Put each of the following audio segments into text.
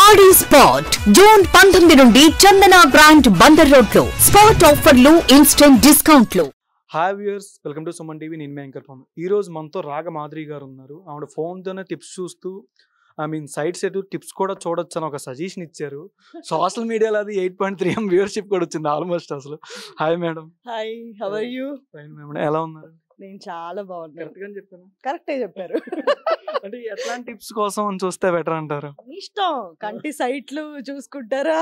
ఖాళీ spot June 19 నుండి చందన brand Bandar road లో స్పాట్ ఆఫర్లు, ఇన్స్టెంట్ డిస్కౌంట్లు. Hi viewers, welcome to Suman TV. నేను యాంకర్ పవన్. ఈ రోజు మనతో రాగ మాధురి గారు ఉన్నారు. ఆవిడ ఫోన్తోనే టిప్స్ చూస్తూ సైట్స్ ఎటు టిప్స్ కూడా చూడొచ్చు అని ఒక సజెషన్ ఇచ్చారు. సోషల్ మీడియాలో అది 8.3 M వ్యూవర్షిప్ కూడా వచ్చింది ఆల్మోస్ట్. అసలు hi madam. Hi, how are you? Fine madam, ఎలా ఉన్నారు? నేను చాలా బాగున్నాను. కరెక్ట్ గానే చెప్పాను. కరెక్టే చెప్పారు. అంటే ఎట్లాంటి టిప్స్ కోసం అని చూస్తే బెటర్ అంటారు? మీ ఇష్టం, కంటి సైట్లు చూసుకుంటారా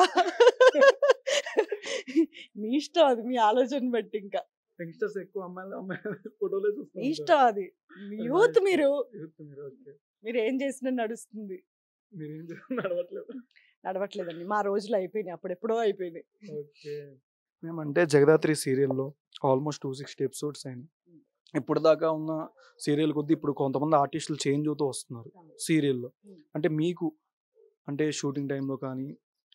మీ ఇష్టం, అది మీ ఆలోచన బట్టి. ఇంకా యంగ్స్టర్స్ ఎక్కువ అమ్మాయిలు ఫోటోలే చూస్తారు. మీ ఇష్టం, అది యూత్. మీరు ఏం చేసినా నడుస్తుంది. మీరేం నడవట్లేదు? నడవట్లేదండి, మా రోజులు అయిపోయినాయి, అప్పుడెప్పుడో అయిపోయినాయి. ఓకే. మేమంటే జగదాత్రి సీరియల్లో ఆల్మోస్ట్ 260 ఎపిసోడ్స్ అయినాయి. ఇప్పుడు దాకా ఉన్న సీరియల్ కొద్దీ ఇప్పుడు కొంతమంది ఆర్టిస్టులు చేంజ్ అవుతూ వస్తున్నారు సీరియల్లో. అంటే మీకు అంటే షూటింగ్ టైంలో కానీ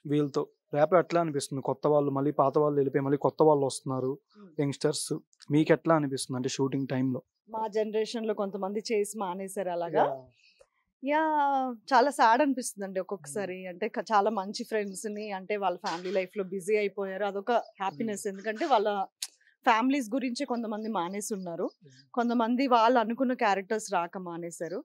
వీళ్ళతో రేపు ఎట్లా అనిపిస్తుంది? కొత్త వాళ్ళు మళ్ళీ పాత వాళ్ళు వెళ్ళిపోయి మళ్ళీ కొత్త వాళ్ళు వస్తున్నారు, యంగ్స్టర్స్. మీకు ఎట్లా అనిపిస్తుంది అంటే షూటింగ్ టైంలో? మా జనరేషన్ లో కొంతమంది చేసి మానేశారు అలాగా. యా, చాలా సాడ్ అనిపిస్తుంది అండి ఒక్కొక్కసారి. అంటే చాలా మంచి ఫ్రెండ్స్ ని, అంటే వాళ్ళ ఫ్యామిలీ లైఫ్ లో బిజీ అయిపోయారు, అదొక హ్యాపీనెస్. ఎందుకంటే వాళ్ళ ఫ్యామిలీస్ గురించి కొంతమంది మానేసి ఉన్నారు, కొంతమంది వాళ్ళు అనుకున్న క్యారెక్టర్స్ రాక మానేశారు,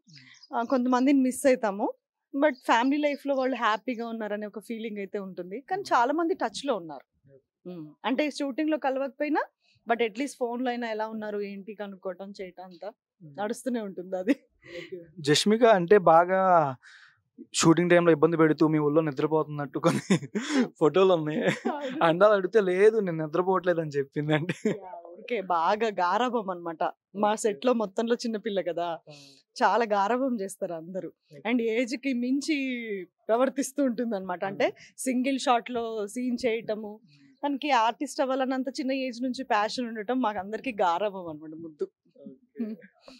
కొంతమందిని మిస్ అవుతాము. బట్ ఫ్యామిలీ లైఫ్ లో వాళ్ళు హ్యాపీగా ఉన్నారనే ఒక ఫీలింగ్ అయితే ఉంటుంది. కానీ చాలా మంది టచ్ లో ఉన్నారు. అంటే షూటింగ్ లో కలవకపోయినా బట్ అట్లీస్ట్ ఫోన్ లో అయినా ఎలా ఉన్నారు ఏంటి కనుక్కోవటం చేయటం అంతా నడుస్తూనే ఉంటుంది. అది జస్మిక అంటే బాగా షూటింగ్ టైంలో ఇబ్బంది పెడుతూ మీ ఊళ్ళో నిద్రపోతున్నట్టు కొన్ని ఫోటోలు ఉన్నాయి. అండాలు అడిగితే లేదు నేను నిద్రపోవట్లేదు అని చెప్పింది. అంటే ఓకే, బాగా గారాభం అనమాట. మా సెట్ లో మొత్తంలో చిన్నపిల్ల కదా, చాలా గారాభం చేస్తారు అందరూ. అండ్ ఏజ్ కి మించి ప్రవర్తిస్తూ ఉంటుంది అనమాట. అంటే సింగిల్ షాట్ లో సీన్ చేయటము, తనకి ఆర్టిస్ట్ అవ్వాలన్నంత చిన్న ఏజ్ నుంచి ప్యాషన్ ఉండటం మాకు అందరికి గారాభం అనమాట, ముద్దు.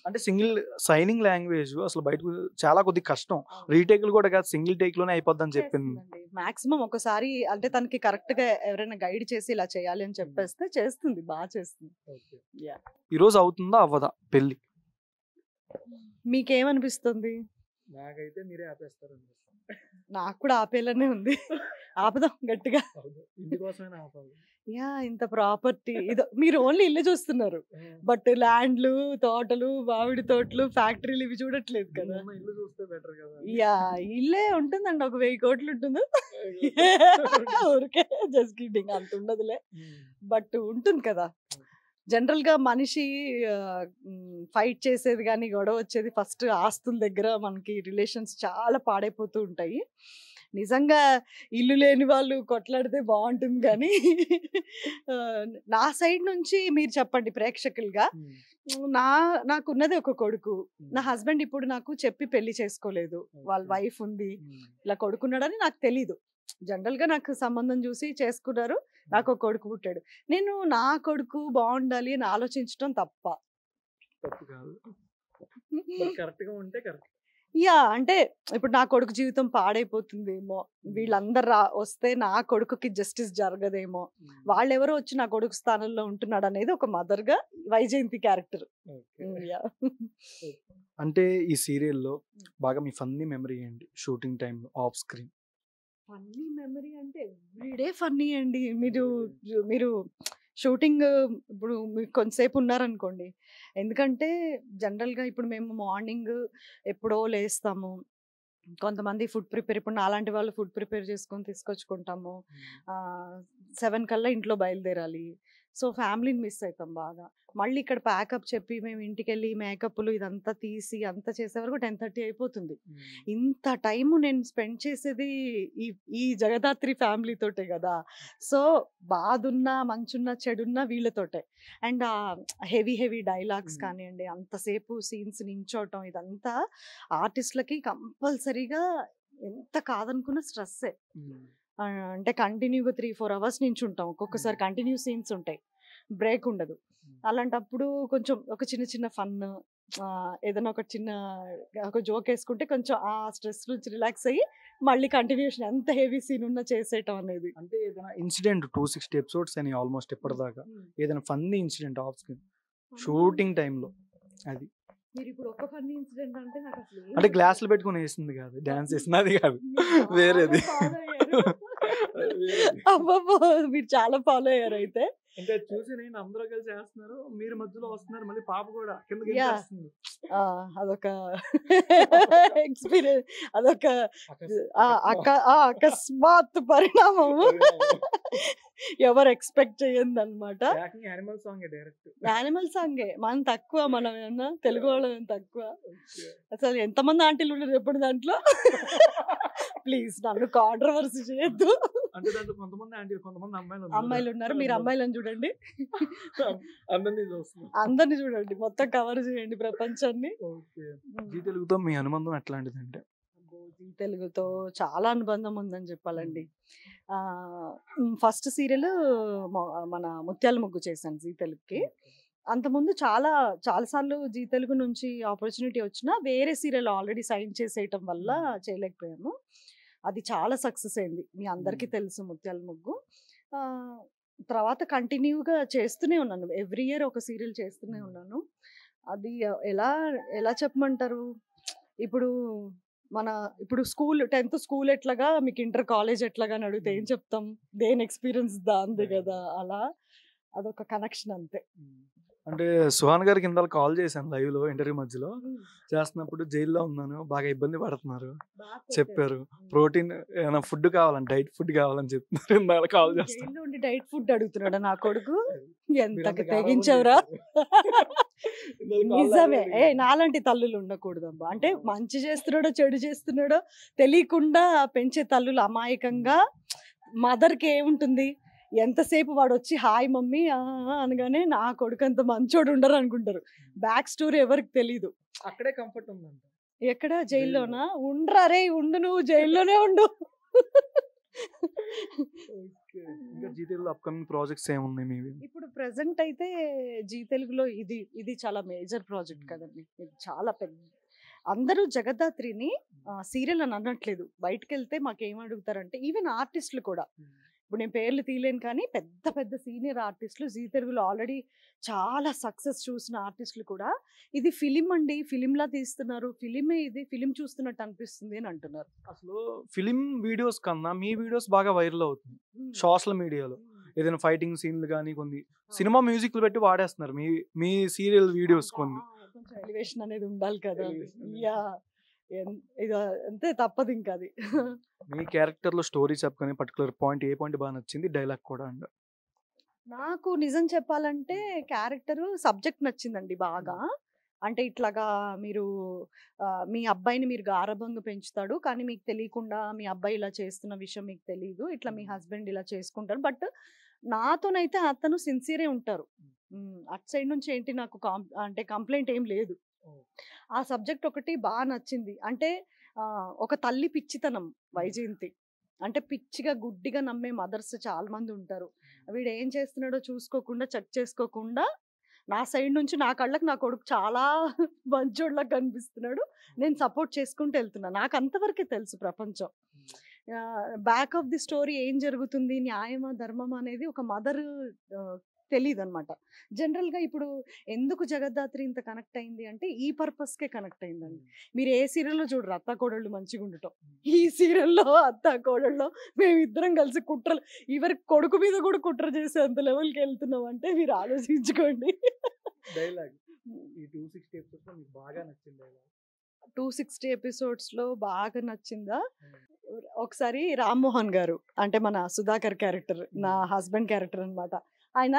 అంటే సింగిల్ సైనింగ్ లాంగ్వేజ్ అసలు బయట చాలా కొద్ది కష్టం. రీటేక్లు కూడా కాదు, సింగిల్ టేక్ లోనే అయిపోద్దని చెప్పింది. మాక్సిమం ఒకసారి అంటే తనకి కరెక్ట్ గా ఎవరైనా గైడ్ చేసి ఇలా చేయాలి అని చెప్పేస్తే చేస్తుంది, బాగా చేస్తుంది. ఈ రోజు అవుతుందా అవ్వదా పెళ్లి? మీకేమనిపిస్తుంది? నాకైతే మీరే ఆపేస్తారు. నాకు కూడా ఆపేలానే ఉంది. ఆపదాం గట్టిగా. ఇందుకోసమైనా ఆపాలి. యా, ఇంత ప్రాపర్టీ ఇదో, మీరు ఓన్లీ ఇల్లు చూస్తున్నారు, బట్ ల్యాండ్లు, తోటలు, మామిడి తోటలు, ఫ్యాక్టరీలు ఇవి చూడట్లేదు కదా. ఇల్లు చూస్తే బెటర్ కదా. యా, ఇల్లే ఉంటుందండి, ఒక 1000 కోట్లు ఉంటుంది. ఊరికే జస్ట్ కిడ్డింగ్, అంత ఉండదులే, బట్ ఉంటుంది కదా. జనరల్ గా మనిషి ఫైట్ చేసేది కానీ గొడవ వచ్చేది ఫస్ట్ ఆస్తుల దగ్గర. మనకి రిలేషన్స్ చాలా పాడైపోతూ ఉంటాయి. నిజంగా ఇల్లు లేని వాళ్ళు కొట్లాడితే బాగుంటుంది. కానీ నా సైడ్ నుంచి మీరు చెప్పండి ప్రేక్షకులుగా. నాకున్నది ఒక కొడుకు. నా హస్బెండ్ ఇప్పుడు నాకు చెప్పి పెళ్లి చేసుకోలేదు, వాళ్ళ వైఫ్ ఉంది, ఇలా కొడుకున్నాడని నాకు తెలీదు. జనరల్ గా నాకు సంబంధం చూసి చేసుకున్నారు, నాకు ఒక కొడుకు పుట్టాడు. నేను నా కొడుకు బాగుండాలి అని ఆలోచించడం తప్ప? యా, అంటే ఇప్పుడు నా కొడుకు జీవితం పాడైపోతుందేమో, వీళ్ళందరు వస్తే నా కొడుకుకి జస్టిస్ జరగదేమో, వాళ్ళెవరో వచ్చి నా కొడుకు స్థానంలో ఉంటున్నాడు అనేది ఒక మదర్ గా వైజయంతి క్యారెక్టర్. అంటే ఈ సీరియల్లో బాగా మీ ఫన్నీ మెమరీ ఏంటి షూటింగ్ టైంలో ఆఫ్ స్క్రీన్? ఫన్నీ మెమరీ అంటే ఎవ్రీడే ఫన్నీ అండి. మీరు షూటింగ్ ఇప్పుడు మీరు కొంతసేపు ఉన్నారనుకోండి, ఎందుకంటే జనరల్గా ఇప్పుడు మేము మార్నింగ్ ఎప్పుడో లేస్తాము, కొంతమంది ఫుడ్ ప్రిపేర్, ఇప్పుడు అలాంటి వాళ్ళు ఫుడ్ ప్రిపేర్ చేసుకొని తీసుకొచ్చుకుంటాము, 7 కల్లా ఇంట్లో బయలుదేరాలి. సో ఫ్యామిలీని మిస్ అవుతాం బాగా. మళ్ళీ ఇక్కడ ప్యాకప్ చెప్పి మేము ఇంటికి వెళ్ళి మేకప్లు ఇదంతా తీసి అంతా చేసే వరకు 10:30 అయిపోతుంది. ఇంత టైము నేను స్పెండ్ చేసేది ఈ జగదాత్రి ఫ్యామిలీతోటే కదా. సో బాధున్నా మంచున్నా చెడున్నా వీళ్ళతోటే. అండ్ హెవీ డైలాగ్స్ కానివ్వండి, అంతసేపు సీన్స్ నించోవటం, ఇదంతా ఆర్టిస్టులకి కంపల్సరీగా ఎంత కాదనుకున్న స్ట్రెస్సే. అంటే కంటిన్యూగా 3-4 అవర్స్ నుంచి ఉంటాం, ఒక్కొక్కసారి కంటిన్యూ సీన్స్ ఉంటాయి, బ్రేక్ ఉండదు. అలాంటప్పుడు కొంచెం ఒక చిన్న ఫన్, ఏదైనా ఒక చిన్న ఒక జోక్ వేసుకుంటే కొంచెం ఆ స్ట్రెస్ నుంచి రిలాక్స్ అయ్యి మళ్ళీ కంటిన్యూషన్ ఎంత హెవీ సీన్ ఉన్నా చేసేయటం అనేది. అంటే ఏదైనా ఇన్సిడెంట్ 260 ఎపిసోడ్స్ అని ఆల్మోస్ట్ ఇప్పటిదాకా ఏదైనా funny incident off screen shooting టైంలో? అది మీరు ఇప్పుడు ఒక ఫన్నీ ఇన్సిడెంట్ అంటే నాకు అసలు అంటే గ్లాసులు పెట్టుకుని వేసింది కాదు, డాన్స్ వేసింది అది కాదు, వేరేది. అబ్బబ్బో మీరు చాలా ఫాలో అయ్యారు అయితే. అంటే చూసి నేను అందరూ కలిసి వేస్తున్నారు, మీరు మధ్యలో వస్తున్నారు, మళ్ళీ పాప కూడా కిందకి Yeah. వస్తుంది. అదొక ఎక్స్పీరియన్స్, అదొక అకస్మాత్ పరిణామము. ఎవరు ఎక్స్పెక్ట్ చేయండి అనమాట. Animal song direct. యానిమల్ సాంగే మనం తక్కువ, మనం ఏమన్నా తెలుగు వాళ్ళం తక్కువ. అసలు ఎంతమంది ఆంటీలు ఉన్నారు ఎప్పుడు దాంట్లో. ప్లీజ్ నన్ను కాంట్రవర్సీ చేయొద్దు. అంటే దాంట్లో కొంతమంది ఆంటీలు, కొంతమంది అమ్మాయిలు ఉన్నారు, మీరు అమ్మాయిలను చూడండి, అందరినీ చూస్తున్నారు. అందరిని చూడండి, మొత్తం కవర్ చేయండి ప్రపంచాన్ని. జీ తెలుగుతో మీ అనుబంధం ఎట్లాంటిది అంటే? జీ తెలుగుతో చాలా అనుబంధం ఉందని చెప్పాలండి. ఫస్ట్ సీరియల్ మన ముత్యాల ముగ్గు చేశాను జీ తెలుగుకి. అంతకుముందు చాలాసార్లు జీ తెలుగు నుంచి ఆపర్చునిటీ వచ్చినా వేరే సీరియల్ ఆల్రెడీ సైన్ చేసేయటం వల్ల చేయలేకపోయాము. అది చాలా సక్సెస్ అయింది, మీ అందరికీ తెలుసు ముత్యాల ముగ్గు. తర్వాత కంటిన్యూగా చేస్తూనే ఉన్నాను, ఎవ్రీ ఇయర్ ఒక సీరియల్ చేస్తూనే ఉన్నాను. అది ఎలా ఎలా చెప్పమంటారు, ఇప్పుడు స్కూల్ 10th స్కూల్ ఎట్లాగా, మీకు ఇంటర్ కాలేజ్ ఎట్లాగా అని అడిగితే ఏం చెప్తాం, దేని ఎక్స్పీరియన్స్ దాంది కదా, అలా అదొక కనెక్షన్ అంతే. అంటే సుహాన్ గారికి ఇంత కాల్ చేశాను లైవ్ లో, ఇంటర్వ్యూ మధ్యలో చేస్తున్నప్పుడు, జైల్లో ఉన్నాను, బాగా ఇబ్బంది పడుతున్నారు చెప్పారు, ప్రోటీన్ ఏమైనా ఫుడ్ కావాలని, డైట్ ఫుడ్ కావాలని చెప్తున్నారు. ఇందాక కాల్ చేస్తాను, డైట్ ఫుడ్ అడుగుతున్నాడు నా కొడుకు. ఎంతకి తెగించవరా. నిజమే, నాలాంటి తల్లులు ఉండకూడదమ్మా. అంటే మంచి చేస్తున్నాడో చెడు చేస్తున్నాడో తెలియకుండా పెంచే తల్లులు అమాయకంగా, మదర్కి ఏముంటుంది, ఎంతసేపు వాడు వచ్చి హాయ్ మమ్మీ అనగానే నా కొడుకు అంత మంచోడు ఉండరు అనుకుంటారు. బ్యాక్ స్టోరీ ఎవరికి తెలీదు. అక్కడే కంఫర్ట్ ఉందంట. ఎక్కడ? జైల్లోనా? ఉండరా రే, ఉండు, నువ్వు జైల్లోనే ఉండు. జీ తెలుగులో అప్కమింగ్ ప్రాజెక్ట్స్ ఏమున్నాయి మీవి? ఇప్పుడు ప్రెసెంట్ అయితే జీ తెలుగులో ఇది చాలా మేజర్ ప్రాజెక్ట్ కదండి. ఇది చాలా పెద్ద, అందరూ జగదాత్రిని సీరియల్ అని అనట్లేదు. బయటకు వెళ్తే మాకేం అడుగుతారంటే, ఈవెన్ ఆర్టిస్టులు కూడా, ఇప్పుడు నేను పేర్లు తీయలేను కానీ పెద్ద పెద్ద సీనియర్ ఆర్టిస్టులు, జీ తెలుగులో ఆల్రెడీ చాలా సక్సెస్ చూసిన ఆర్టిస్టులు కూడా, ఇది ఫిలిం అండి, ఫిలింలా తీస్తున్నారు, ఫిలిమే, ఇది ఫిలిం చూస్తున్నట్టు అనిపిస్తుంది అని అంటున్నారు. అసలు ఫిలిం వీడియోస్ కన్నా మీ వీడియోస్ బాగా వైరల్ అవుతుంది సోషల్ మీడియాలో. ఏదైనా ఫైటింగ్ సీన్లు కానీ కొన్ని సినిమా మ్యూజిక్లు పెట్టి వాడేస్తున్నారు మీ సీరియల్ వీడియోస్. కొన్ని కొంచెం ఎలివేషన్ అనేది ఉండాలి కదా. యా, ఇది అంతే, తప్పదు ఇంకా అది. మీ క్యారెక్టర్ లో స్టోరీ చెప్పుకొని పర్టికులర్ పాయింట్, ఏ పాయింట్ బాగా నచ్చింది, డైలాగ్ కూడా అండి? నాకు నిజం చెప్పాలంటే క్యారెక్టర్ సబ్జెక్ట్ నచ్చిందండి బాగా. అంటే ఇట్లాగా మీరు మీ అబ్బాయిని మీరు గారాబంగా పెంచుతాడు, కానీ మీకు తెలియకుండా మీ అబ్బాయి ఇలా చేస్తున్న విషయం మీకు తెలియదు, ఇట్లా మీ హస్బెండ్ ఇలా చేసుకుంటారు, బట్ నాతోనైతే అతను సిన్సియరే ఉంటారు. అటు సైడ్ నుంచి ఏంటి నాకు అంటే కంప్లైంట్ ఏం లేదు. ఆ సబ్జెక్ట్ ఒకటి బాగా నచ్చింది. అంటే ఒక తల్లి పిచ్చితనం, వైజయంతి అంటే పిచ్చిగా గుడ్డిగా నమ్మే మదర్స్ చాలా మంది ఉంటారు. వీడు ఏం చేస్తున్నాడో చూసుకోకుండా, చెక్ చేసుకోకుండా, నా సైడ్ నుంచి నా కళ్ళకి నా కొడుకు చాలా మంచోళ్ళ కనిపిస్తున్నాడు, నేను సపోర్ట్ చేసుకుంటూ వెళ్తున్నా. నాకు అంతవరకే తెలుసు ప్రపంచం. బ్యాక్ ఆఫ్ ది స్టోరీ ఏం జరుగుతుంది, న్యాయమా ధర్మమా అనేది ఒక మదర్ తెలియదు అనమాట. జనరల్గా ఇప్పుడు ఎందుకు జగదాత్రి ఇంత కనెక్ట్ అయింది అంటే ఈ పర్పస్కే కనెక్ట్ అయిందండి. మీరు ఏ సీరియల్లో చూడరు అత్తా కోడళ్ళు మంచిగా ఉండటం, ఈ సీరియల్లో అత్తా కోడల్లో మేమిద్దరం కలిసి కుట్రలు, ఎవరి కొడుకు మీద కూడా కుట్ర చేసే అంత లెవెల్కి వెళ్తున్నాం అంటే మీరు ఆలోచించుకోండి. డైలాగ్ ఈ 260 ఎపిసోడ్స్ లో మీకు బాగా నచ్చింది డైలాగ్? 260 ఎపిసోడ్స్లో బాగా నచ్చిందా, ఒకసారి రామ్మోహన్ గారు అంటే మన సుధాకర్ క్యారెక్టర్, నా హస్బెండ్ క్యారెక్టర్ అనమాట, ఆయన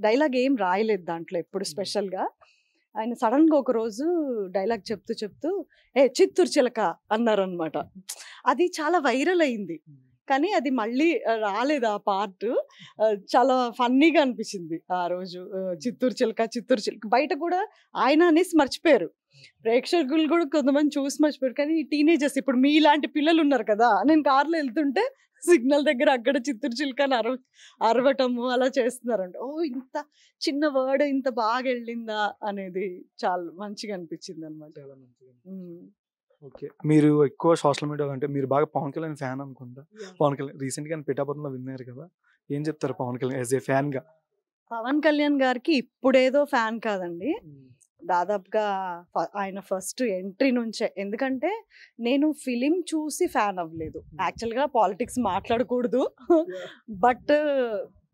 డైలాగ్ ఏం రాయలేదు దాంట్లో ఎప్పుడు స్పెషల్గా. ఆయన సడన్గా ఒక రోజు డైలాగ్ చెప్తూ చిత్తూరు చిలక అన్నారు అనమాట. అది చాలా వైరల్ అయింది, కానీ అది మళ్ళీ రాలేదు ఆ పార్ట్. చాలా ఫన్నీగా అనిపించింది ఆ రోజు. చిత్తూరు చిలక బయట కూడా ఆయన అనేసి మర్చిపోయారు, ప్రేక్షకులు కూడా కొంతమంది చూసి మర్చిపోయారు. కానీ ఈ టీనేజర్స్, ఇప్పుడు మీలాంటి పిల్లలు ఉన్నారు కదా, నేను కార్లో వెళ్తుంటే సిగ్నల్ దగ్గర అక్కడ చిత్తూరు చిలకని అరవటము అలా చేస్తున్నారంట. ఓ ఇంత చిన్న వర్డ్ ఇంత బాగా వెళ్ళిందా అనేది చాలా మంచిగా అనిపించింది అనమాట. ఓకే, మీరు ఎక్కువ సోషల్ మీడియా అంటే మీరు బాగా పవన్ కళ్యాణ్ ఫ్యాన్ అనుకుంటా. పవన్ కళ్యాణ్ రీసెంట్ గా పిఠాపురంలో విన్నారు కదా, ఏం చెప్తారు Pawan Kalyan as a fan గా? పవన్ కళ్యాణ్ గారికి ఇప్పుడేదో ఫ్యాన్ కాదండి, దాదాపుగా ఆయన ఫస్ట్ ఎంట్రీ నుంచే. ఎందుకంటే నేను ఫిలిం చూసి ఫ్యాన్ అవ్వలేదు. యాక్చువల్‌గా పాలిటిక్స్ మాట్లాడకూడదు. బట్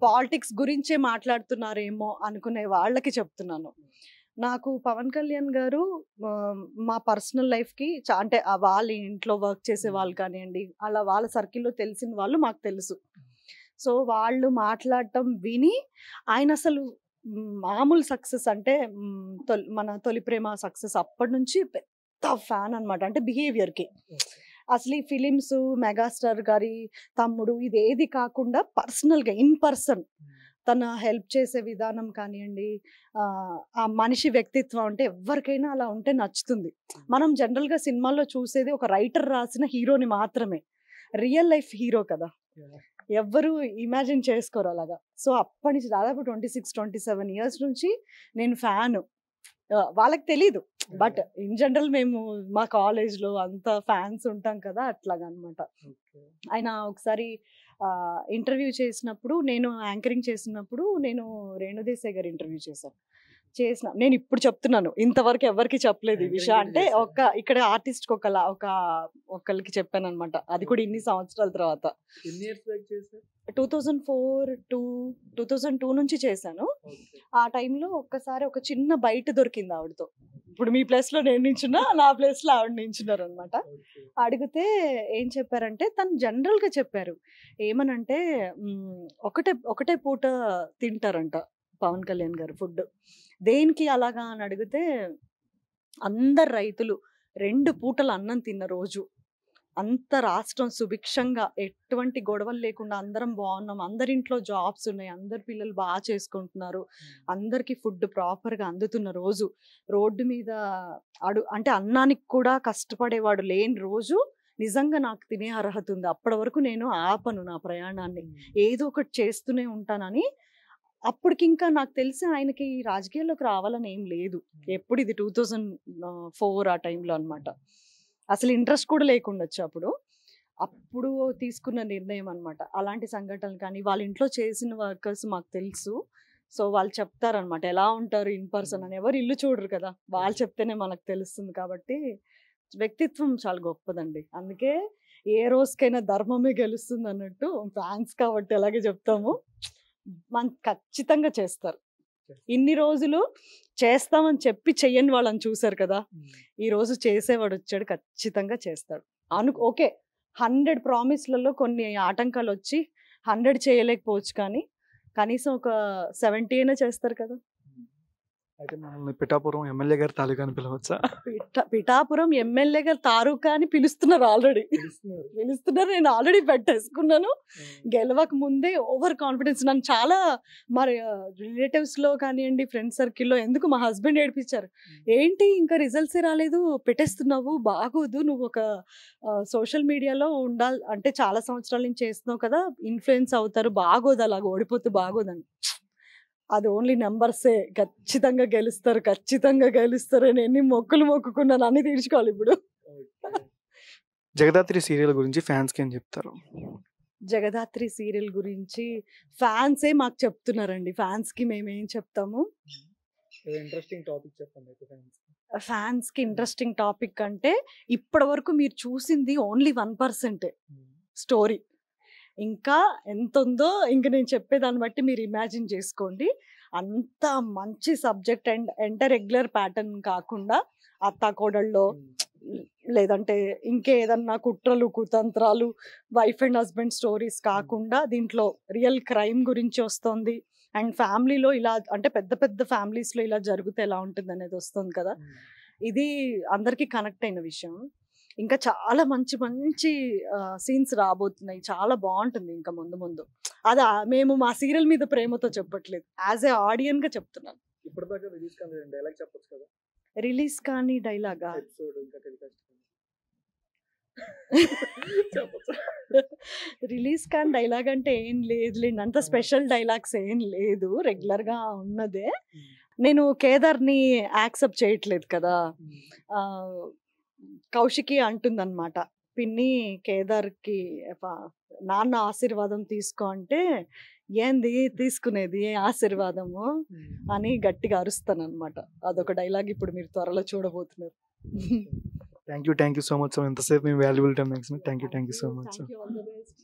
పాలిటిక్స్ గురించే మాట్లాడుతున్నారేమో అనుకునే వాళ్ళకి చెప్తున్నాను. నాకు పవన్ కళ్యాణ్ గారు మా పర్సనల్ లైఫ్‌కి అంటే వాళ్ళ ఇంట్లో వర్క్ చేసే వాళ్ళు కానియండి, అలా వాళ్ళ సర్కిల్‌లో తెలిసిన వాళ్ళు మాకు తెలుసు. సో వాళ్ళు మాట్లాడటం విని ఆయన అసలు మామూలు సక్సెస్ అంటే మన తొలి ప్రేమ సక్సెస్ అప్పటి నుంచి పెద్ద ఫ్యాన్ అనమాట. అంటే బిహేవియర్కి అసలు ఈ ఫిలిమ్స్ మెగాస్టార్ గారి తమ్ముడు ఇదేది కాకుండా పర్సనల్గా ఇన్ పర్సన్ తన హెల్ప్ చేసే విధానం కానివ్వండి, ఆ మనిషి వ్యక్తిత్వం అంటే ఎవరికైనా అలా ఉంటే నచ్చుతుంది. మనం జనరల్గా సినిమాల్లో చూసేది ఒక రైటర్ రాసిన హీరోని మాత్రమే, రియల్ లైఫ్ హీరో కదా, ఎవ్వరు ఇమాజిన్ చేసుకోరు అలాగా. సో అప్పటి నుంచి దాదాపు 26-27 ఇయర్స్ నుంచి నేను ఫ్యాన్. వాళ్ళకి తెలీదు, బట్ ఇన్ జనరల్ మేము మా కాలేజ్లో అంతా ఫ్యాన్స్ ఉంటాం కదా, అట్లాగనమాట. ఆయన ఒకసారి ఇంటర్వ్యూ చేసినప్పుడు, నేను యాంకరింగ్ చేసినప్పుడు నేను రేణుదేశాయ్ గారి ఇంటర్వ్యూ చేసిన నేను ఇప్పుడు చెప్తున్నాను, ఇంతవరకు ఎవరికి చెప్పలేదు ఈ విషయం. అంటే ఇక్కడ ఆర్టిస్ట్ ఒకళ్ళకి చెప్పాను అనమాట. అది కూడా ఇన్ని సంవత్సరాల తర్వాత. 2002 నుంచి చేశాను. ఆ టైంలో ఒక్కసారి ఒక చిన్న బయట దొరికింది ఆవిడతో. ఇప్పుడు మీ ప్లేస్లో నేను నించున్నా, నా ప్లేస్లో ఆవిడ నించున్నారు అనమాట. అడిగితే ఏం చెప్పారంటే, తను జనరల్గా చెప్పారు ఏమనంటే, ఒకటే పూట తింటారంట పవన్ కళ్యాణ్ గారు ఫుడ్. దేనికి అలాగా అని అడిగితే, అందరు రైతులు 2 పూటలు అన్నం తిన్న రోజు, అంత రాష్ట్రం సుభిక్షంగా ఎటువంటి గొడవలు లేకుండా అందరం బాగున్నాం, అందరింట్లో జాబ్స్ ఉన్నాయి, అందరు పిల్లలు బాగా చేసుకుంటున్నారు, అందరికీ ఫుడ్ ప్రాపర్గా అందుతున్న రోజు, రోడ్డు మీద అంటే అన్నానికి కూడా కష్టపడేవాడు లేని రోజు, నిజంగా నాకు తినే అర్హత ఉంది, అప్పటి వరకు నేను ఆపను నా ప్రయాణాన్ని, ఏదో ఒకటి చేస్తూనే ఉంటానని. అప్పటికి ఇంకా నాకు తెలిసి ఆయనకి రాజకీయాల్లోకి రావాలని ఏం లేదు. ఎప్పుడు ఇది 2004 ఆ టైంలో అనమాట. అసలు ఇంట్రెస్ట్ కూడా లేకుండొచ్చు అప్పుడు తీసుకున్న నిర్ణయం అనమాట. అలాంటి సంఘటనలు కానీ వాళ్ళ ఇంట్లో చేసిన వర్కర్స్ మాకు తెలుసు. సో వాళ్ళు చెప్తారనమాట ఎలా ఉంటారు ఇన్ పర్సన్ అని. ఎవరు ఇల్లు చూడరు కదా, వాళ్ళు చెప్తేనే మనకు తెలుస్తుంది. కాబట్టి వ్యక్తిత్వం చాలా గొప్పదండి. అందుకే ఏ రోజుకైనా ధర్మమే గెలుస్తుంది అన్నట్టు, ఫ్యాన్స్ కాబట్టి అలాగే చెప్తాము. మనం ఖచ్చితంగా చేస్తారు. ఇన్ని రోజులు చేస్తామని చెప్పి చెయ్యని వాళ్ళని చూసారు కదా, ఈ రోజు చేసేవాడు వచ్చాడు, ఖచ్చితంగా చేస్తాడు. ఓకే 100 ప్రామిస్లలో కొన్ని ఆటంకాలు వచ్చి 100 చేయలేకపోవచ్చు, కానీ కనీసం ఒక 70 అయినా చేస్తారు కదా. అయితే మనల్ని పిఠాపురం ఎమ్మెల్యే గారి తాలూకా అని పిలవచ్చా? పిఠాపురం ఎమ్మెల్యే గారు తాలూకా అని పిలుస్తున్నారు, ఆల్రెడీ పిలుస్తున్నారు. నేను ఆల్రెడీ పెట్టేసుకున్నాను. గెలవక ముందే ఓవర్ కాన్ఫిడెన్స్. నన్ను చాలా మరి రిలేటివ్స్లో కానివ్వండి, ఫ్రెండ్ సర్కిల్లో ఎందుకు మా హస్బెండ్ ఏడిపించారు, ఏంటి ఇంకా రిజల్ట్సే రాలేదు, పెట్టేస్తున్నావు, బాగోదు, నువ్వు ఒక సోషల్ మీడియాలో ఉండాలి అంటే చాలా సంవత్సరాల నుంచి చేస్తున్నావు కదా, ఇన్ఫ్లుయెన్స్ అవుతారు, బాగోదు, అలాగ ఓడిపోతే బాగోదని. అది ఓన్లీ నెంబర్సే, ఖచ్చితంగా గెలుస్తారు అని ఎన్ని మొక్కులు మొక్కుకున్నాను, అన్ని తీర్చుకోవాలి ఇప్పుడు. జగదాత్రి సీరియల్ గురించి ఫ్యాన్స్కి ఏం చెప్తారు? జగదాత్రి సీరియల్ గురించి ఫ్యాన్సే మాకు చెప్తున్నారండి. ఫ్యాన్స్కి మేమేం చెప్తాము? ఇంట్రెస్టింగ్ టాపిక్ చెప్పండి. ఫ్యాన్స్కి ఇంట్రెస్టింగ్ టాపిక్ అంటే, ఇప్పటి వరకు మీరు చూసింది ఓన్లీ 1% స్టోరీ. ఇంకా ఎంత ఉందో ఇంక నేను చెప్పేదాన్ని బట్టి మీరు ఇమాజిన్ చేసుకోండి. అంత మంచి సబ్జెక్ట్ అండ్ రెగ్యులర్ ప్యాటర్న్ కాకుండా అత్తా కోడళ్ళలో, లేదంటే ఇంకేదన్నా కుట్రలు కుతంత్రాలు, వైఫ్ అండ్ హస్బెండ్ స్టోరీస్ కాకుండా దీంట్లో రియల్ క్రైమ్ గురించి వస్తుంది. అండ్ ఫ్యామిలీలో ఇలా అంటే పెద్ద పెద్ద ఫ్యామిలీస్లో ఇలా జరిగితే ఎలా ఉంటుంది అనేది వస్తుంది కదా. ఇది అందరికీ కనెక్ట్ అయిన విషయం. ఇంకా చాలా మంచి మంచి సీన్స్ రాబోతున్నాయి, చాలా బాగుంటుంది ఇంకా ముందు ముందు. అది మేము మా సీరియల్ మీద ప్రేమతో చెప్పట్లేదు, యాజ్ ఏ ఆడియన్గా చెప్తున్నాను. రిలీజ్ కానీ డైలాగా? రిలీజ్ కానీ డైలాగ్ అంటే ఏం లేదులేండి, అంత స్పెషల్ డైలాగ్స్ ఏం లేదు, రెగ్యులర్గా ఉన్నదే. నేను కేదార్ని యాక్సెప్ట్ చేయట్లేదు కదా, కౌశికి అంటుందన్నమాట, పిన్ని కేదార్కి నాన్న ఆశీర్వాదం తీసుకో అంటే ఏంది తీసుకునేది ఆశీర్వాదము అని గట్టిగా అరుస్తాను అనమాట. అదొక డైలాగ్ ఇప్పుడు మీరు త్వరలో చూడబోతున్నారు. Thank you so much sir. ఎంతసేపు మీ valuable time thank you so much sir.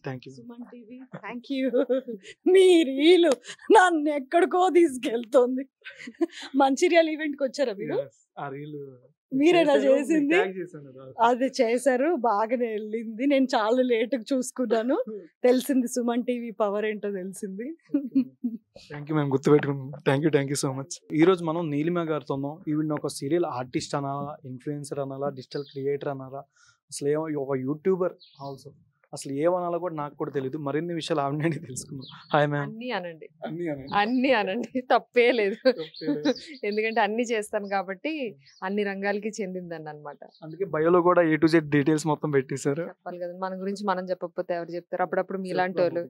Thank you. Suman TV thank you. మీ రీలు నన్ను ఎక్కడికో తీసుకెళ్తుంది. మంచిర్యాల ఈవెంట్కి వచ్చారా మీరు? ఆ రీల్ మీరేనా చేసింది? అది చేశారు, బాగానే వెళ్ళింది. నేను చాలా లేటుగా చూసుకున్నాను, తెలిసింది సుమన్ టీవీ పవర్ ఏంటో తెలిసింది. థ్యాంక్ యూ మేము గుర్తుపెట్టుకున్నాం. Thank you so much. ఈ రోజు మనం నీలిమ గారితో ఉన్నాం. ఈవిడ ఒక సీరియల్ ఆర్టిస్ట్ అనాలా, ఇన్ఫ్లుయెన్సర్ అనాలా, డిజిటల్ క్రియేటర్ అనాలా, అసలు ఏమో ఒక యూట్యూబర్ ఆల్సో, అసలు ఏమనాలో కూడా నాకు కూడా తెలియదు. మరిన్ని విషయాలు ఆవిడ తెలుసుకున్నాం. Hi ma'am. అన్ని అనండి, తప్పే లేదు. ఎందుకంటే అన్ని చేస్తాను కాబట్టి అన్ని రంగాలకి చెందిందండి అనమాట. అందుకే బయోలో కూడా A to Z డీటెయిల్స్ మొత్తం పెట్టేశారు. చెప్పాలి కదా, మన గురించి మనం చెప్పకపోతే ఎవరు చెప్తారు? అప్పుడప్పుడు మీలాంటి వాళ్ళు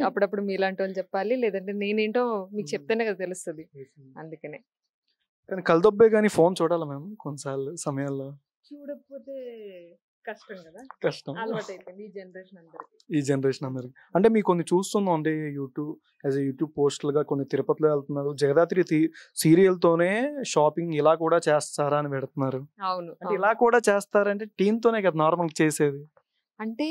అప్పుడప్పుడు మీలాంటి వాళ్ళు చెప్పాలి, లేదంటే నేనేంటో మీకు చెప్తేనే కదా తెలుస్తుంది. అందుకనే. కానీ కలదొబ్బే కానీ ఫోన్ చూడాలి మేము కొన్నిసార్లు సమయాల్లో. చూడకపోతే కష్టం కదా, కష్టం. అలవాటు అయిపోయింది ఈ జనరేషన్ అందరికి. అంటే మీకు కొన్ని చూస్తున్నాం అంటే యూట్యూబ్ పోస్టులుగా కొన్ని తిరుపతిలో వెళ్తున్నారు, జగదాత్రి సీరియల్ తోనే షాపింగ్ ఇలా కూడా చేస్తారా అని పెడుతున్నారు. అవును, అంటే ఇలా కూడా చేస్తారంటే టీమ్ తోనే కదా నార్మల్ చేసేది. అంటే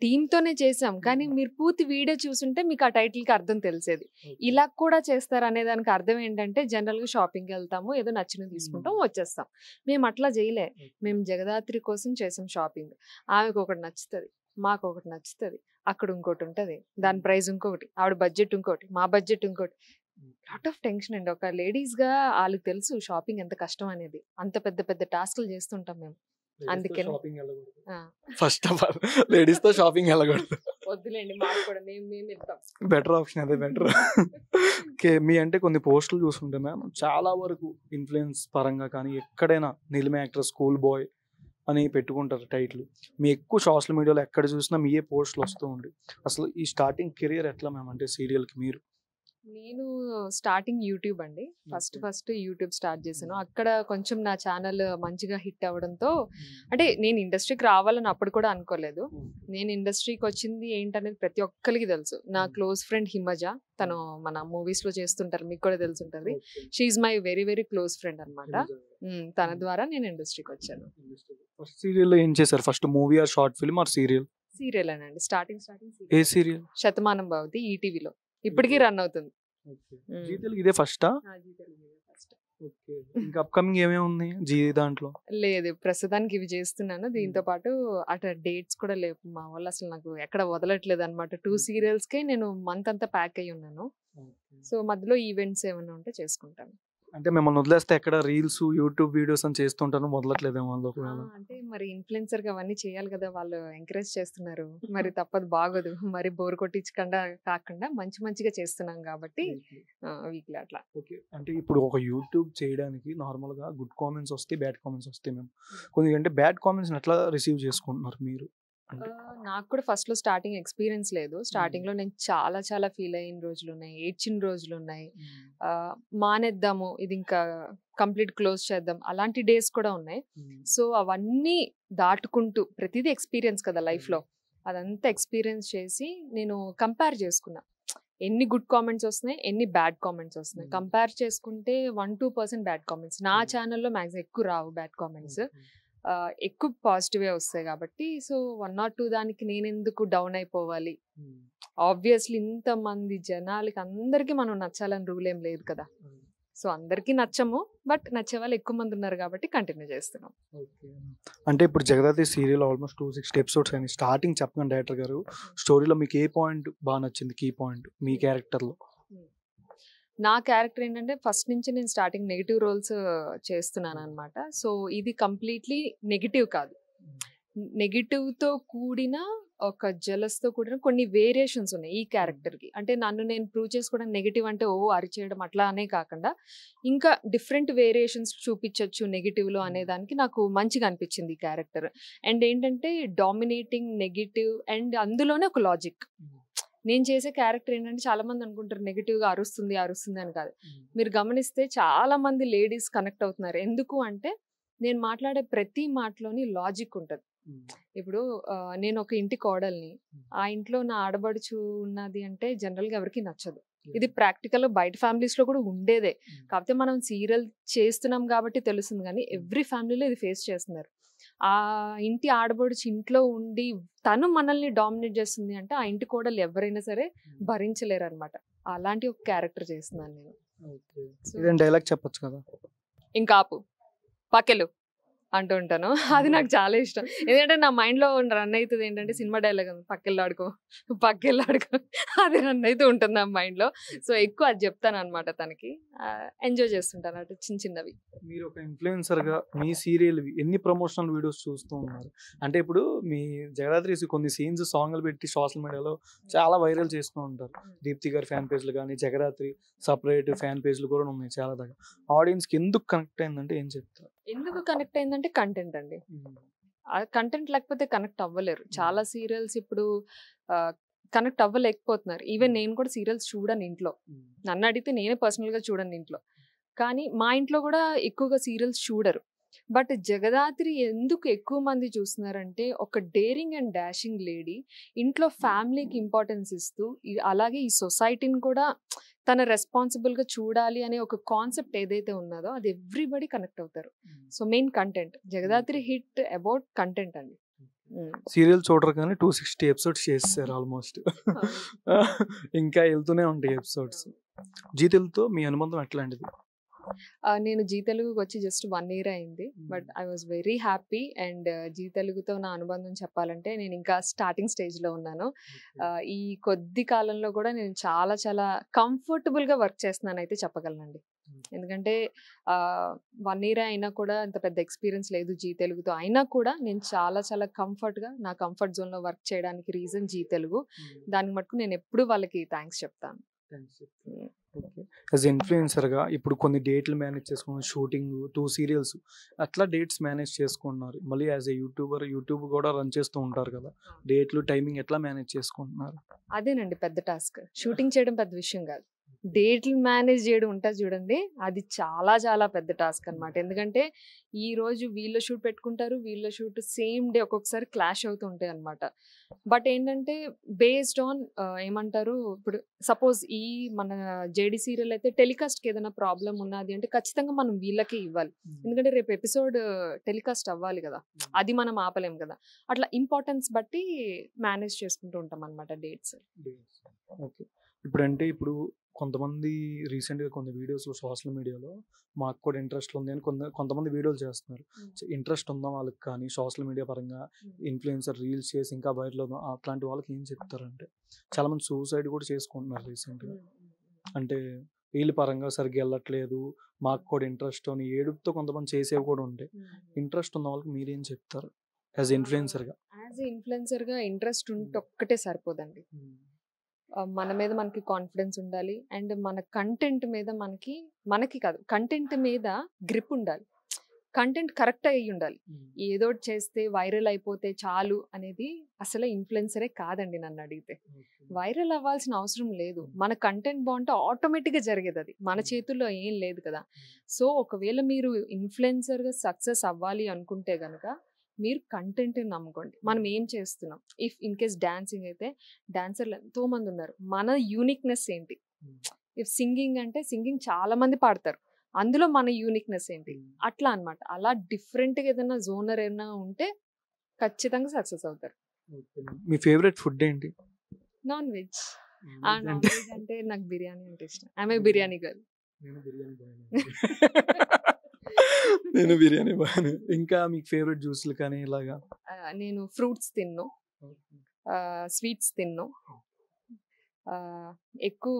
టీమ్ తోనే చేసాం, కానీ మీరు పూర్తి వీడియో చూసుంటే మీకు ఆ టైటిల్ కి అర్థం తెలిసేది. ఇలా కూడా చేస్తారు అనే దానికి అర్థం ఏంటంటే, జనరల్ గా షాపింగ్ వెళ్తాము, ఏదో నచ్చినవి తీసుకుంటాం, వచ్చేస్తాం. మేము అట్లా చేయలే. మేము జగదాత్రి కోసం చేసాం షాపింగ్. ఆమెకు ఒకటి నచ్చుతుంది, మాకు ఒకటి నచ్చుతుంది, అక్కడ ఇంకోటి ఉంటది, దాని ప్రైస్ ఇంకొకటి, ఆవిడ బడ్జెట్ ఇంకోటి, మా బడ్జెట్ ఇంకోటి. లాట్ ఆఫ్ టెన్షన్ అండి. ఒక లేడీస్ గా వాళ్ళకి తెలుసు షాపింగ్ ఎంత కష్టం అనేది. అంత పెద్ద పెద్ద టాస్క్లు చేస్తుంటాం మేము. అందుకని ఫస్ట్ ఆఫ్ ఆల్ లేడీస్ తో షాపింగ్ వెళ్ళకూడదు. వద్దులేండి, మాకు కూడా మేము వెళ్తాం. బెటర్ ఆప్షన్ అదే బెటర్. ఓకే, మీ అంటే కొన్ని పోస్టులు చూస్తుంటే మ్యామ్ చాలా వరకు ఇన్ఫ్లుయెన్స్ పరంగా కానీ ఎక్కడైనా నీలిమ యాక్టర్ స్కూల్ బాయ్ అని పెట్టుకుంటారు టైటిల్. మీ ఎక్కువ సోషల్ మీడియాలో ఎక్కడ చూసినా మీయే పోస్టులు వస్తూ ఉండి, అసలు ఈ స్టార్టింగ్ కెరియర్ ఎట్లా మ్యామ్ అంటే సీరియల్కి మీరు? నేను స్టార్టింగ్ యూట్యూబ్ అండి. ఫస్ట్ యూట్యూబ్ స్టార్ట్ చేశాను. అక్కడ కొంచెం నా ఛానల్ మంచిగా హిట్ అవ్వడంతో, అంటే నేను ఇండస్ట్రీకి రావాలని అప్పుడు కూడా అనుకోలేదు. నేను ఇండస్ట్రీకి వచ్చింది ఏంటనేది ప్రతి ఒక్కరికి తెలుసు. నా క్లోజ్ ఫ్రెండ్ హిమజ, తను మన మూవీస్ లో చేస్తుంటారు, మీకు కూడా తెలుసుంటది. She's my very very close friend అనమాట. తన ద్వారా నేను ఇండస్ట్రీకి వచ్చాను. ఫస్ట్ సీరియల్ ఏం చేశారు? First movie or short film or serial? Serial అనండి. Starting a serial? Shatamanam Bhavati, ఈటీవీలో ఇప్పటికీ రన్ అవుతుంది. ఇదే ఫస్టా? ఇంకా అప్కమింగ్ ఏమేమి ఉంది జీ దాంట్లో? లేదు, ప్రస్తుతానికి ఇవి చేస్తున్నాను. దీంతో పాటు అటు డేట్స్ కూడా లేవు. మా వాళ్ళు అసలు నాకు ఎక్కడ వదలట్లేదు అనమాట. 2 సీరియల్స్ కే నేను మంత్ అంతా ప్యాక్ అయ్యి ఉన్నాను. సో మధ్యలో ఈవెంట్స్ ఏమైనా ఉంటే చేసుకుంటాను. అంటే మిమ్మల్ని వదిలేస్తే ఎక్కడ రీల్స్ యూట్యూబ్ వీడియోస్ అని చేస్తుంటాను మొదలట్లేదేమో ఒకవేళ? అంటే మరి ఇన్ఫ్లుయెన్సర్ గా అవన్నీ చేయాలి కదా, వాళ్ళు ఎంకరేజ్ చేస్తున్నారు, మరి తప్పదు, బాగోదు. మరి బోర్ కొట్టించకుండా కాకుండా మంచిగా చేస్తున్నాం కాబట్టి వీక్లీ అట్లా. ఓకే, అంటే ఇప్పుడు ఒక యూట్యూబ్ చేయడానికి నార్మల్ గా గుడ్ కామెంట్స్ వస్తాయి, బ్యాడ్ కామెంట్స్ వస్తాయి. మేము కొన్ని అంటే బ్యాడ్ కామెంట్స్ ఎట్లా రిసీవ్ చేసుకుంటున్నారు మీరు? నాకు కూడా ఫస్ట్ లో స్టార్టింగ్ ఎక్స్పీరియన్స్ లేదు. స్టార్టింగ్ లో నేను చాలా ఫీల్ అయిన రోజులు ఉన్నాయి, ఏడ్చిన రోజులు ఉన్నాయి. మానేద్దాము, ఇది ఇంకా కంప్లీట్ క్లోజ్ చేద్దాం, అలాంటి డేస్ కూడా ఉన్నాయి. సో అవన్నీ దాటుకుంటూ, ప్రతిదీ ఎక్స్పీరియన్స్ కదా లైఫ్ లో, అదంతా ఎక్స్పీరియన్స్ చేసి నేను కంపేర్ చేసుకున్నా. ఎన్ని గుడ్ కామెంట్స్ వస్తున్నాయి, ఎన్ని బ్యాడ్ కామెంట్స్ వస్తున్నాయి. కంపేర్ చేసుకుంటే 1-2% బ్యాడ్ కామెంట్స్. నా ఛానల్లో మ్యాక్సిమం ఎక్కువ రావు బ్యాడ్ కామెంట్స్, ఎక్కువ పాజిటివే వస్తాయి కాబట్టి. సో 1 or 2 దానికి నేను ఎందుకు డౌన్ అయిపోవాలి? ఆబ్వియస్లీ ఇంతమంది జనాలకి అందరికీ మనం నచ్చాలని రూల్ ఏం లేదు కదా. సో అందరికీ నచ్చము, బట్ నచ్చే వాళ్ళు ఎక్కువ మంది ఉన్నారు కాబట్టి కంటిన్యూ చేస్తున్నాం. అంటే ఇప్పుడు జగదాత్రి సీరియల్ ఆల్మోస్ట్ 260 ఎపిసోడ్స్ అని స్టార్టింగ్ చెప్పండి డైరెక్టర్ గారు, స్టోరీలో మీకు ఏ పాయింట్ బాగా నచ్చింది, కీ పాయింట్ మీ క్యారెక్టర్లో? నా క్యారెక్టర్ ఏంటంటే, ఫస్ట్ నుంచి నేను స్టార్టింగ్ నెగిటివ్ రోల్స్ చేస్తున్నాను అనమాట. సో ఇది కంప్లీట్లీ నెగిటివ్ కాదు, నెగిటివ్తో కూడిన ఒక జలస్తో కూడిన కొన్ని వేరియేషన్స్ ఉన్నాయి ఈ క్యారెక్టర్కి. అంటే నన్ను నేను ప్రూవ్ చేసుకోవడం, నెగిటివ్ అంటే అరిచేయడం అట్లా అనే కాకుండా ఇంకా డిఫరెంట్ వేరియేషన్స్ చూపించవచ్చు నెగిటివ్లో అనేదానికి నాకు మంచిగా అనిపించింది ఈ క్యారెక్టర్. అండ్ ఏంటంటే డామినేటింగ్ నెగిటివ్, అండ్ అందులోనే ఒక లాజిక్. నేను చేసే క్యారెక్టర్ ఏంటంటే, చాలా మంది అనుకుంటారు నెగిటివ్గా అరుస్తుంది అని కాదు. మీరు గమనిస్తే చాలా మంది లేడీస్ కనెక్ట్ అవుతున్నారు. ఎందుకు అంటే, నేను మాట్లాడే ప్రతి మాటలోని లాజిక్ ఉంటుంది. ఇప్పుడు నేను ఒక ఇంటి కోడల్ని, ఆ ఇంట్లో నా ఆడబడుచు ఉన్నది అంటే జనరల్ గా ఎవరికి నచ్చదు. ఇది ప్రాక్టికల్ బయట ఫ్యామిలీస్ లో కూడా ఉండేదే. కాకపోతే మనం సీరియల్ చేస్తున్నాం కాబట్టి తెలుస్తుంది, కానీ ఎవ్రీ ఫ్యామిలీలో ఇది ఫేస్ చేస్తున్నారు. ఆ ఇంటి ఆడబడుచు ఇంట్లో ఉండి తను మనల్ని డామినేట్ చేస్తుంది అంటే ఆ ఇంటి కోడలు ఎవరైనా సరే భరించలేరు అనమాట. అలాంటి ఒక క్యారెక్టర్ చేస్తున్నాను నేను. డైలాగ్ చెప్పొచ్చు కదా, ఇంకా ఆపు పకెలు అంటూ ఉంటాను. అది నాకు చాలా ఇష్టం. ఎందుకంటే నా మైండ్ లో రన్ అవుతుంది ఏంటంటే సినిమా డైలాగ్ పక్కెళ్ళాడుకో అది రన్ అవుతూ ఉంటుంది నా మైండ్ లో. సో ఎక్కువ అది చెప్తాను అనమాట తనకి. ఎంజాయ్ చేస్తుంటాను అటు చిన్న చిన్నవి. మీరు ఒక ఇన్ఫ్లుయెన్సర్ గా మీ సీరియల్ ఎన్ని ప్రమోషనల్ వీడియోస్ చూస్తూ ఉన్నారు? అంటే ఇప్పుడు మీ జగదాత్రి కొన్ని సీన్స్ సాంగ్లు పెట్టి సోషల్ మీడియాలో చాలా వైరల్ చేస్తూ ఉంటారు. దీప్తి గారి ఫ్యాన్ పేజ్లు కానీ జగదాత్రి సపరేట్ ఫ్యాన్ పేజ్లు కూడా ఉన్నాయి చాలా దగ్గర. ఆడియన్స్ కి ఎందుకు కనెక్ట్ అయిందంటే ఏం చెప్తారు? ఎందుకు కనెక్ట్ అయిందంటే కంటెంట్ అండి. ఆ కంటెంట్ లేకపోతే కనెక్ట్ అవ్వలేరు. చాలా సీరియల్స్ ఇప్పుడు కనెక్ట్ అవ్వలేకపోతున్నారు. ఈవెన్ నేను కూడా సీరియల్స్ చూడను ఇంట్లో. నన్ను అడిగితే నేనే పర్సనల్ గా చూడను ఇంట్లో. కానీ మా ఇంట్లో కూడా ఎక్కువగా సీరియల్స్ చూడరు. బట్ జగదాత్రి ఎందుకు ఎక్కువ మంది చూస్తున్నారంటే ఒక డేరింగ్ అండ్ డాషింగ్ లేడీ ఇంట్లో ఫ్యామిలీకి ఇంపార్టెన్స్ ఇస్తూ అలాగే ఈ సొసైటీని కూడా తన రెస్పాన్సిబుల్ గా చూడాలి అనే ఒక కాన్సెప్ట్ ఏదైతే ఉన్నదో అది ఎవ్రీబడి కనెక్ట్ అవుతారు. So main content. Jagadhatri hit about content అండి. సీరియల్ చూడరు కానీ 260 ఎపిసోడ్స్ చేస్తారు ఆల్మోస్ట్. ఇంకా వెళ్తూనే ఉంటాయి ఎపిసోడ్స్. జీ తెలుగుతో మీ అనుబంధం ఎట్లాంటిది? నేను జీ తెలుగుకి వచ్చి జస్ట్ 1 year అయింది. But I was very happy. And Zee తెలుగుతో నా అనుబంధం చెప్పాలంటే నేను ఇంకా స్టార్టింగ్ స్టేజ్లో ఉన్నాను. ఈ కొద్ది కాలంలో కూడా నేను చాలా చాలా కంఫర్టబుల్గా వర్క్ చేస్తున్నాను అయితే చెప్పగలనండి. ఎందుకంటే 1 year అయినా కూడా అంత పెద్ద ఎక్స్పీరియన్స్ లేదు జీ తెలుగుతో. అయినా కూడా నేను చాలా చాలా కంఫర్ట్గా నా కంఫర్ట్ జోన్లో వర్క్ చేయడానికి రీజన్ జీ తెలుగు. దానికి మటుకు నేను ఎప్పుడు వాళ్ళకి థ్యాంక్స్ చెప్తాను. యాజ్ ఇన్ఫ్లుయెన్సర్గా ఇప్పుడు కొన్ని డేట్లు మేనేజ్ చేసుకున్నాం, షూటింగ్ 2 సీరియల్స్ అట్లా డేట్స్ మేనేజ్ చేసుకుంటున్నారు. మళ్ళీ యాజ్ ఏ యూట్యూబ్ కూడా రన్ చేస్తూ ఉంటారు కదా, డేట్లు టైమింగ్ ఎట్లా మేనేజ్ చేసుకుంటున్నారు? అదేనండి పెద్ద టాస్క్. షూటింగ్ చేయడం పెద్ద విషయం కాదు, డేట్లు మేనేజ్ చేయడం ఉంటుంది చూడండి, అది చాలా చాలా పెద్ద టాస్క్ అనమాట. ఎందుకంటే ఈ రోజు వీళ్ళ షూట్ పెట్టుకుంటారు, వీళ్ళ షూట్ సేమ్ డే ఒక్కొక్కసారి క్లాష్ అవుతూ ఉంటాయి అనమాట. బట్ ఏంటంటే బేస్డ్ ఆన్ ఏమంటారు, ఇప్పుడు సపోజ్ ఈ మన జేడి సీరియల్ అయితే టెలికాస్ట్కి ఏదైనా ప్రాబ్లం ఉన్నది అంటే ఖచ్చితంగా మనం వీళ్ళకే ఇవ్వాలి. ఎందుకంటే రేపు ఎపిసోడ్ టెలికాస్ట్ అవ్వాలి కదా, అది మనం ఆపలేం కదా. అట్లా ఇంపార్టెన్స్ బట్టి మేనేజ్ చేసుకుంటూ ఉంటాం అనమాట డేట్స్. ఓకే. ఇప్పుడంటే ఇప్పుడు కొంతమంది రీసెంట్గా కొన్ని వీడియోస్ సోషల్ మీడియాలో మాకు కూడా ఇంట్రెస్ట్ ఉంది అని కొంతమంది వీడియోలు చేస్తున్నారు. ఇంట్రెస్ట్ ఉందా వాళ్ళకి కానీ సోషల్ మీడియా పరంగా ఇన్ఫ్లుయెన్సర్ రీల్స్ చేసి ఇంకా వైరల్ అవుదాం అట్లాంటి వాళ్ళకి ఏం చెప్తారంటే, చాలా మంది సూసైడ్ కూడా చేసుకుంటున్నారు రీసెంట్గా. అంటే వీళ్ళ పరంగా సరిగ్గా వెళ్ళట్లేదు, మాకు కూడా ఇంట్రెస్ట్ అని ఏడుపుతో కొంతమంది చేసేవి కూడా ఉంటాయి. ఇంట్రెస్ట్ ఉన్న వాళ్ళకి మీరేం చెప్తారు యాజ్ ఇన్ఫ్లుయెన్సర్గా? యాజ్ ఇన్ఫ్లుయెన్సర్గా ఇంట్రెస్ట్ ఉంటే ఒక్కటే సరిపోదండి. మన మీద మనకి కాన్ఫిడెన్స్ ఉండాలి. అండ్ మన కంటెంట్ మీద మనకి కాదు, కంటెంట్ మీద గ్రిప్ ఉండాలి. కంటెంట్ కరెక్ట్ అయ్యి ఉండాలి. ఏదో చేస్తే వైరల్ అయిపోతే చాలు అనేది అసలు ఇన్ఫ్లుయెన్సరే కాదండి. నన్ను అడిగితే వైరల్ అవ్వాల్సిన అవసరం లేదు. మన కంటెంట్ బాగుంటే ఆటోమేటిక్గా జరిగేది, అది మన చేతుల్లో ఏం లేదు కదా. సో ఒకవేళ మీరు ఇన్ఫ్లుయెన్సర్గా సక్సెస్ అవ్వాలి అనుకుంటే కనుక మీరు కంటెంట్ని నమ్ముకోండి. మనం ఏం చేస్తున్నాం. ఇఫ్ ఇన్ కేస్ డాన్సింగ్ అయితే డాన్సర్లు ఎంతో మంది ఉన్నారు, మన యూనిక్నెస్ ఏంటి. ఇఫ్ సింగింగ్ అంటే సింగింగ్ చాలా మంది పాడతారు, అందులో మన యూనిక్నెస్ ఏంటి, అట్లా అనమాట. అలా డిఫరెంట్గా ఏదైనా జోనర్ ఏమైనా ఉంటే ఖచ్చితంగా సక్సెస్ అవుతారు. మీ ఫేవరెట్ ఫుడ్ ఏంటి? Non veg. నాన్ వెజ్ అంటే నాకు బిర్యానీ అంటే ఇష్టం. ఆమె బిర్యానీ గర్ల్. నేను బిర్యానీ బాగానే. ఇంకా మీకు ఫేవరెట్ జ్యూస్లు కానీ ఇలాగా? నేను ఫ్రూట్స్ తిన్ను, స్వీట్స్ తిన్ను. ఎక్కువ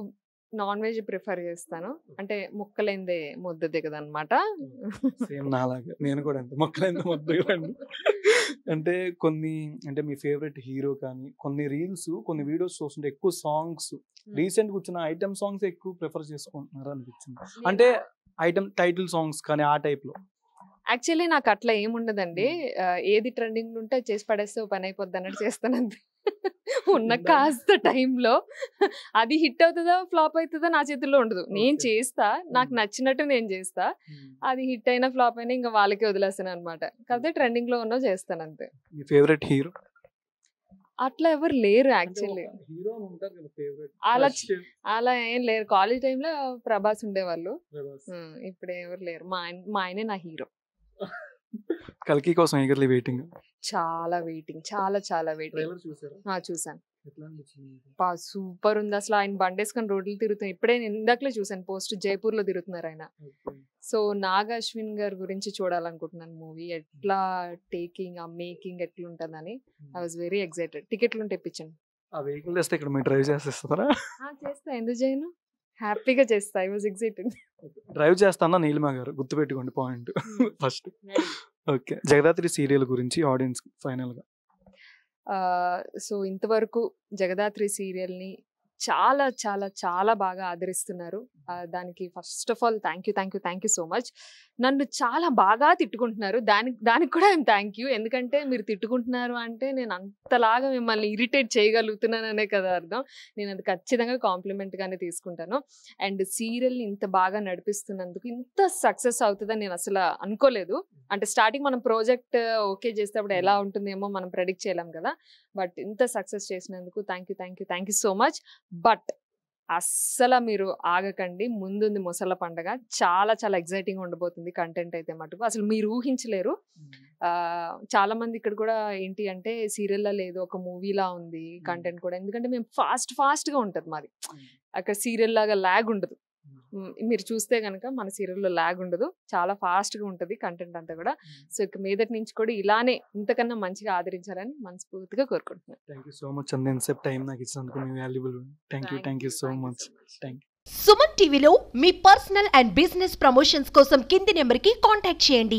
నాన్ వెజ్ ప్రిఫర్ చేస్తాను. అంటే ముక్కలైందే ముద్ద దిగదు అనమాట. సేమ్ నాలాగా నేను కూడా అంతే, ముక్కలైందే ముద్ద దిగదండి. అంటే కొన్ని అంటే మీ ఫేవరెట్ హీరో కానీ కొన్ని రీల్స్ కొన్ని వీడియోస్ చూస్తుంటే ఎక్కువ సాంగ్స్ రీసెంట్గా వచ్చిన ఐటమ్ సాంగ్స్ ఎక్కువ ప్రిఫర్ చేసుకుంటున్నారు అనిపించింది. అంటే ఐటమ్ టైటిల్ సాంగ్స్ కానీ ఆ టైప్లో. యాక్చువల్లీ నాకు అట్లా ఏముండదండి. ఏది ట్రెండింగ్ ఉంటే చేసి పడేస్తే పని అయిపోద్ది అన్నట్టు చేస్తాను అంతే. ఉన్న కాస్త టైంలో అది హిట్ అవుతుందా ఫ్లాప్ అవుతుందా నా చేతుల్లో ఉండదు. నేను చేస్తా, నాకు నచ్చినట్టు నేను చేస్తా. అది హిట్ అయినా ఫ్లాప్ అయినా ఇంకా వాళ్ళకే వదిలేస్తాను అనమాట. కాకపోతే ట్రెండింగ్ లో ఉన్నో చేస్తాను అంతే. మీ ఫేవరెట్ హీరో? అట్లా ఎవరు లేరు యాక్చువల్లీ. హీరో ఉంటారు కదా ఫేవరెట్. అలా ఏం లేరు. కాలేజ్ టైంలో ప్రభాస్ ఉండేవాళ్ళు, ఇప్పుడు ఎవరు లేరు. మా ఆయనే నా హీరో. కల్కి కోసం ఈగర్లీ వెయిటింగ్. చాలా వెయిటింగ్, చాలా వెయిటింగ్. చూసాను. సూపర్ ఉంది అసలు. ఆయన బండేసుకొని రోడ్లు తిరుగుతున్నాయి. ఇప్పుడే ఇందాకలే చూసాను పోస్ట్, జైపూర్ లో తిరుగుతున్నారు ఆయన. సో నాగ్ అశ్విన్ గారి గురించి చూడాలనుకుంటున్నాను మూవీ. ఎట్లా టేకింగ్, ఆ మేకింగ్ ఎట్లుంటుందని ఐ వాజ్ వెరీ ఎక్సైటెడ్. టికెట్లు తెప్పించాను. ఆ వెహికల్ తెస్తే ఇక్కడ మీరు డ్రైవ్ చేసేస్తారా? చేస్తా, ఎందుకు చేయను, హ్యాపీగా చేస్తా. I was excited. డ్రైవ్ చేస్తానా నీలిమా గారు, గుర్తుపెట్టుకోండి point first. Okay, Jagadhatri serial గురించి ఆడియన్స్ ఫైనల్ గా. సో ఇంతవరకు జగదాత్రి సీరియల్ని చాలా చాలా చాలా బాగా ఆదరిస్తున్నారు. దానికి first of all thank you so much. నన్ను చాలా బాగా తిట్టుకుంటున్నారు, దానికి కూడా ఐఎమ్ థ్యాంక్ యూ. ఎందుకంటే మీరు తిట్టుకుంటున్నారు అంటే నేను అంతలాగా మిమ్మల్ని ఇరిటేట్ చేయగలుగుతున్నాననే కదా అర్థం. నేను అది ఖచ్చితంగా కాంప్లిమెంట్గానే తీసుకుంటాను. అండ్ సీరియల్ని ఇంత బాగా నడిపిస్తున్నందుకు, ఇంత సక్సెస్ అవుతుందని నేను అసలు అనుకోలేదు. అంటే స్టార్టింగ్ మనం ప్రాజెక్ట్ ఓకే చేసేటప్పుడు ఎలా ఉంటుందేమో మనం ప్రెడిక్ట్ చేయలేం కదా. బట్ ఇంత సక్సెస్ చేసినందుకు thank you so much. But అస్సలు మీరు ఆగకండి, ముందుంది ముసళ్ళ పండగ. చాలా చాలా ఎగ్జైటింగ్ ఉండబోతుంది కంటెంట్ అయితే మటుకు అసలు మీరు ఊహించలేరు. చాలా మంది ఇక్కడ కూడా ఏంటి అంటే సీరియల్లో లేదు, ఒక మూవీలా ఉంది కంటెంట్ కూడా. ఎందుకంటే మేము ఫాస్ట్గా ఉంటుంది మాది, అక్కడ సీరియల్ లాగా ల్యాగ్ ఉండదు. మీరు చూస్తే కనుక మన సీరియల్లో ల్యాగ్ ఉండదు, చాలా ఫాస్ట్గా ఉంటుంది కంటెంట్ అంతా కూడా. సో ఇక మీదటి నుంచి కూడా ఇలానే ఇంతకన్నా మంచిగా ఆదరించాలని మనస్ఫూర్తిగా కోరుకుంటున్నాను. థ్యాంక్ యూ సో మచ్ అండి, ఎంతసేపు టైం నాకు ఇచ్చినందుకు మీ valuable. Thank you so much. Suman టీవీలో మీ పర్సనల్ అండ్ బిజినెస్ ప్రమోషన్స్ కోసం కింది నెంబర్కి కాంటాక్ట్ చేయండి.